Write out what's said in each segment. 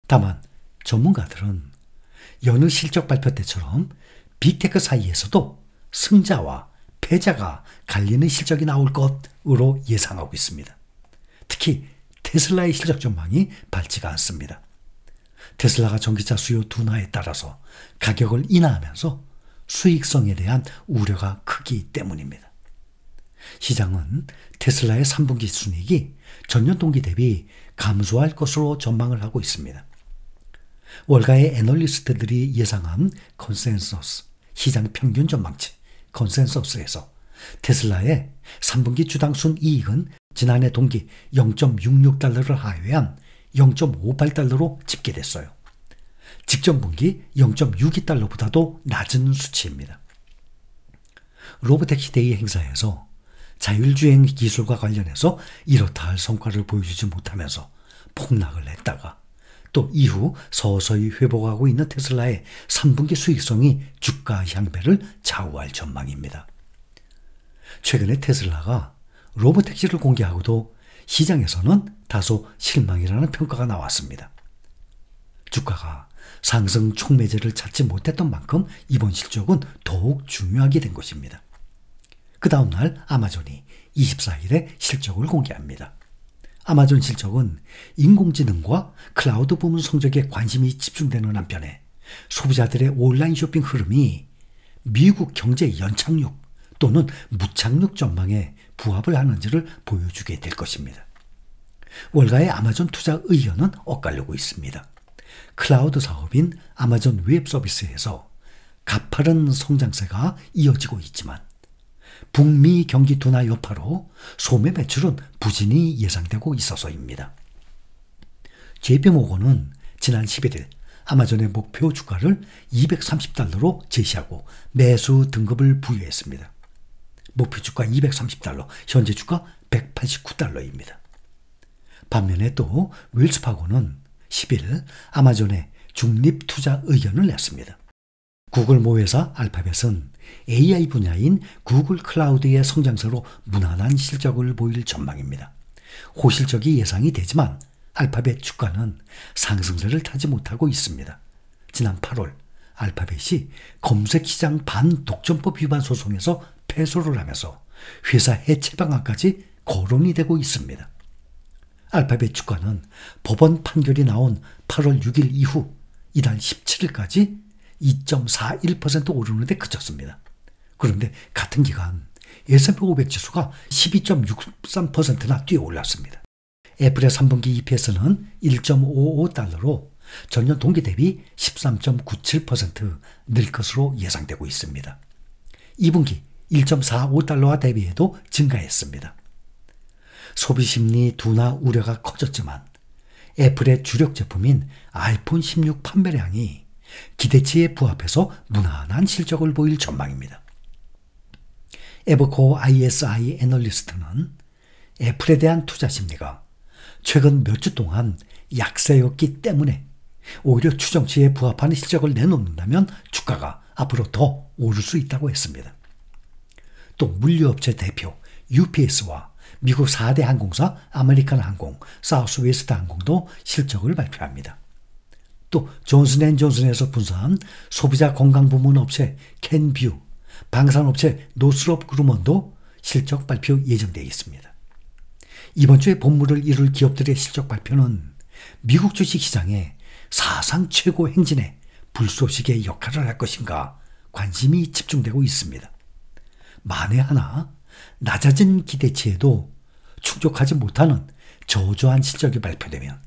다만 전문가들은 여느 실적 발표 때처럼 빅테크 사이에서도 승자와 패자가 갈리는 실적이 나올 것으로 예상하고 있습니다. 특히 테슬라의 실적 전망이 밝지가 않습니다. 테슬라가 전기차 수요 둔화에 따라서 가격을 인하하면서 수익성에 대한 우려가 크기 때문입니다. 시장은 테슬라의 3분기 순이익이 전년 동기 대비 감소할 것으로 전망을 하고 있습니다. 월가의 애널리스트들이 예상한 컨센서스, 시장 평균 전망치, 컨센서스에서 테슬라의 3분기 주당 순이익은 지난해 동기 0.66달러를 하회한 0.58달러로 집계됐어요. 직전 분기 0.62달러보다도 낮은 수치입니다. 로보택시데이 행사에서 자율주행 기술과 관련해서 이렇다 할 성과를 보여주지 못하면서 폭락을 했다가 또 이후 서서히 회복하고 있는 테슬라의 3분기 수익성이 주가 향배를 좌우할 전망입니다. 최근에 테슬라가 로보택시를 공개하고도 시장에서는 다소 실망이라는 평가가 나왔습니다. 주가가 상승 촉매제를 찾지 못했던 만큼 이번 실적은 더욱 중요하게 된 것입니다. 그 다음 날 아마존이 24일에 실적을 공개합니다. 아마존 실적은 인공지능과 클라우드 부문 성적에 관심이 집중되는 한편에 소비자들의 온라인 쇼핑 흐름이 미국 경제 연착륙 또는 무착륙 전망에 부합을 하는지를 보여주게 될 것입니다. 월가의 아마존 투자 의견은 엇갈리고 있습니다. 클라우드 사업인 아마존 웹 서비스에서 가파른 성장세가 이어지고 있지만 북미 경기 둔화 여파로 소매 매출은 부진이 예상되고 있어서입니다. JP모건은 지난 11일 아마존의 목표 주가를 230달러로 제시하고 매수 등급을 부여했습니다. 목표 주가 230달러, 현재 주가 189달러입니다. 반면에 또 웰스파고는 10일 아마존의 중립 투자 의견을 냈습니다. 구글 모회사 알파벳은 AI 분야인 구글 클라우드의 성장세로 무난한 실적을 보일 전망입니다. 호실적이 예상이 되지만 알파벳 주가는 상승세를 타지 못하고 있습니다. 지난 8월 알파벳이 검색시장 반독점법 위반 소송에서 패소를 하면서 회사 해체 방안까지 거론이 되고 있습니다. 알파벳 주가는 법원 판결이 나온 8월 6일 이후 이달 17일까지 2.41% 오르는 데 그쳤습니다. 그런데 같은 기간 S&P 500 지수가 12.63%나 뛰어올랐습니다. 애플의 3분기 EPS는 1.55달러로 전년 동기 대비 13.97% 늘 것으로 예상되고 있습니다. 2분기 1.45달러와 대비해도 증가했습니다. 소비심리 둔화 우려가 커졌지만 애플의 주력 제품인 아이폰 16 판매량이 기대치에 부합해서 무난한 실적을 보일 전망입니다. 에버코어 ISI 애널리스트는 애플에 대한 투자 심리가 최근 몇 주 동안 약세였기 때문에 오히려 추정치에 부합하는 실적을 내놓는다면 주가가 앞으로 더 오를 수 있다고 했습니다. 또 물류업체 대표 UPS와 미국 4대 항공사 아메리칸 항공, 사우스웨스트 항공도 실적을 발표합니다. 또 존슨앤존슨에서 분사한 소비자 건강 부문 업체 캔뷰, 방산업체 노스롭 그루먼도 실적 발표 예정되어 있습니다. 이번 주에 본물을 이룰 기업들의 실적 발표는 미국 주식시장의 사상 최고 행진에 불쏘시개 역할을 할 것인가 관심이 집중되고 있습니다. 만에 하나 낮아진 기대치에도 충족하지 못하는 저조한 실적이 발표되면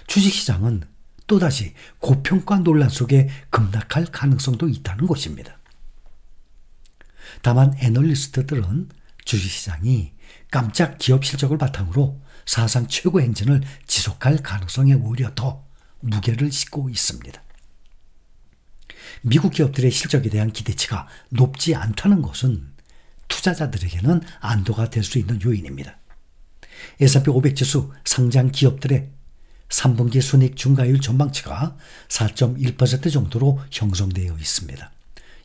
주식시장은 또다시 고평가 논란 속에 급락할 가능성도 있다는 것입니다. 다만 애널리스트들은 주식시장이 깜짝 기업 실적을 바탕으로 사상 최고 행진을 지속할 가능성에 오히려 더 무게를 싣고 있습니다. 미국 기업들의 실적에 대한 기대치가 높지 않다는 것은 투자자들에게는 안도가 될 수 있는 요인입니다. S&P 500 지수 상장 기업들의 3분기 순이익 증가율 전망치가 4.1% 정도로 형성되어 있습니다.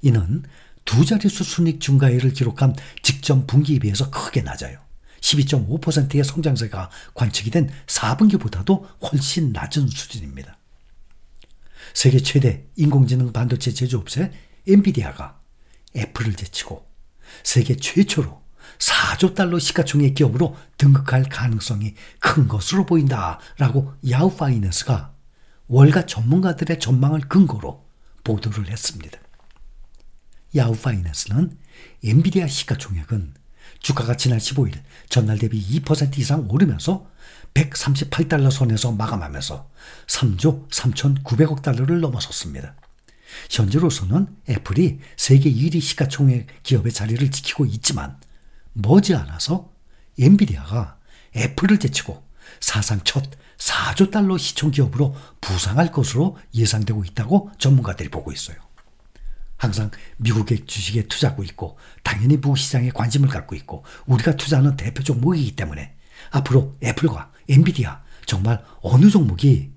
이는 두 자릿수 순이익 증가율을 기록한 직전 분기에 비해서 크게 낮아요. 12.5%의 성장세가 관측이 된 4분기보다도 훨씬 낮은 수준입니다. 세계 최대 인공지능 반도체 제조업체 엔비디아가 애플을 제치고 세계 최초로 4조 달러 시가총액 기업으로 등극할 가능성이 큰 것으로 보인다라고 야후 파이낸스가 월가 전문가들의 전망을 근거로 보도를 했습니다. 야후 파이낸스는 엔비디아 시가총액은 주가가 지난 15일 전날 대비 2% 이상 오르면서 138달러 선에서 마감하면서 3조 3,900억 달러를 넘어섰습니다. 현재로서는 애플이 세계 1위 시가총액 기업의 자리를 지키고 있지만 머지않아서 엔비디아가 애플을 제치고 사상 첫 4조 달러 시총 기업으로 부상할 것으로 예상되고 있다고 전문가들이 보고 있어요. 항상 미국의 주식에 투자하고 있고 당연히 미국 시장에 관심을 갖고 있고 우리가 투자하는 대표 종목이기 때문에 앞으로 애플과 엔비디아 정말 어느 종목이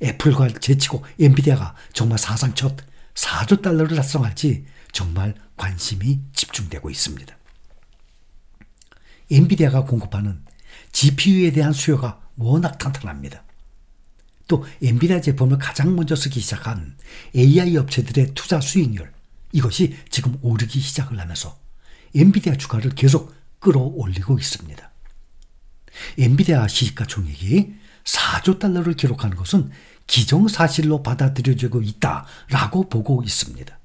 애플과 제치고 엔비디아가 정말 사상 첫 4조 달러를 달성할지 정말 관심이 집중되고 있습니다. 엔비디아가 공급하는 GPU에 대한 수요가 워낙 탄탄합니다. 또 엔비디아 제품을 가장 먼저 쓰기 시작한 AI 업체들의 투자 수익률, 이것이 지금 오르기 시작을 하면서 엔비디아 주가를 계속 끌어올리고 있습니다. 엔비디아 시가총액이 4조 달러를 기록하는 것은 기정사실로 받아들여지고 있다라고 보고 있습니다.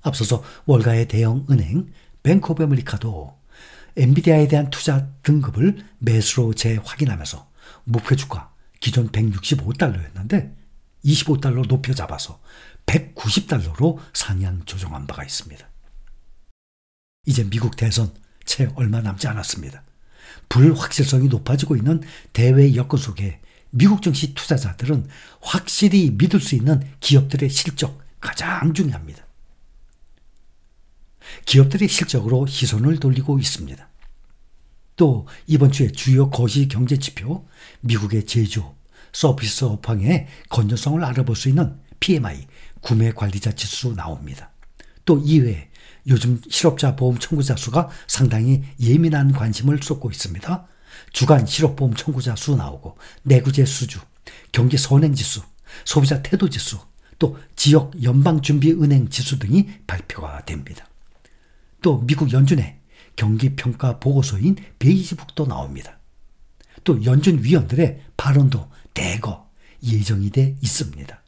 앞서서 월가의 대형 은행 뱅크 오브 아메리카도 엔비디아에 대한 투자 등급을 매수로 재확인하면서 목표 주가 기존 165달러였는데 25달러 높여 잡아서 190달러로 상향 조정한 바가 있습니다. 이제 미국 대선 채 얼마 남지 않았습니다. 불확실성이 높아지고 있는 대외 여건 속에 미국 증시 투자자들은 확실히 믿을 수 있는 기업들의 실적 가장 중요합니다. 기업들의 실적으로 시선을 돌리고 있습니다. 또 이번 주에 주요 거시 경제 지표, 미국의 제조업, 서비스 업황의 건전성을 알아볼 수 있는 PMI, 구매 관리자 지수 나옵니다. 또 이외에 요즘 실업자 보험 청구자 수가 상당히 예민한 관심을 쏟고 있습니다. 주간 실업보험 청구자 수 나오고 내구재 수주, 경기 선행지수, 소비자 태도지수, 또 지역 연방준비은행 지수 등이 발표가 됩니다. 또 미국 연준의 경기평가 보고서인 베이지북도 나옵니다. 또 연준 위원들의 발언도 대거 예정이 돼 있습니다.